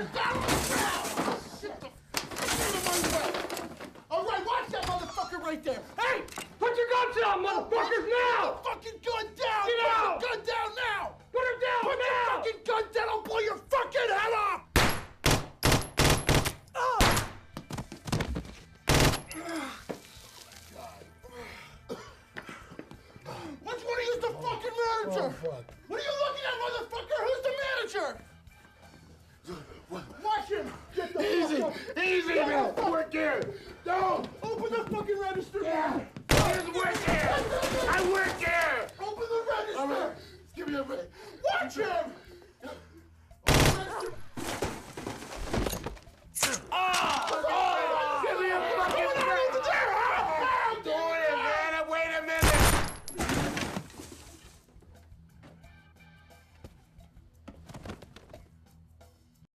motherfuckers down on the ground! Shit the all right, watch that motherfucker right there. Hey, put your guns down, motherfuckers, now! Put the fucking gun down! Get out! Put the gun down now! Put her down now! Put the fucking gun down! I'll blow your fucking head off! Which one of you's the fucking manager? Oh, fuck. What are you looking at, motherfucker? Who's the manager? Watch him! Get the fuck up! Easy, man! Work here! Don't! Open the fucking register! Yeah! Work here! I work here! Open the register! All right. Give me a minute. Watch him!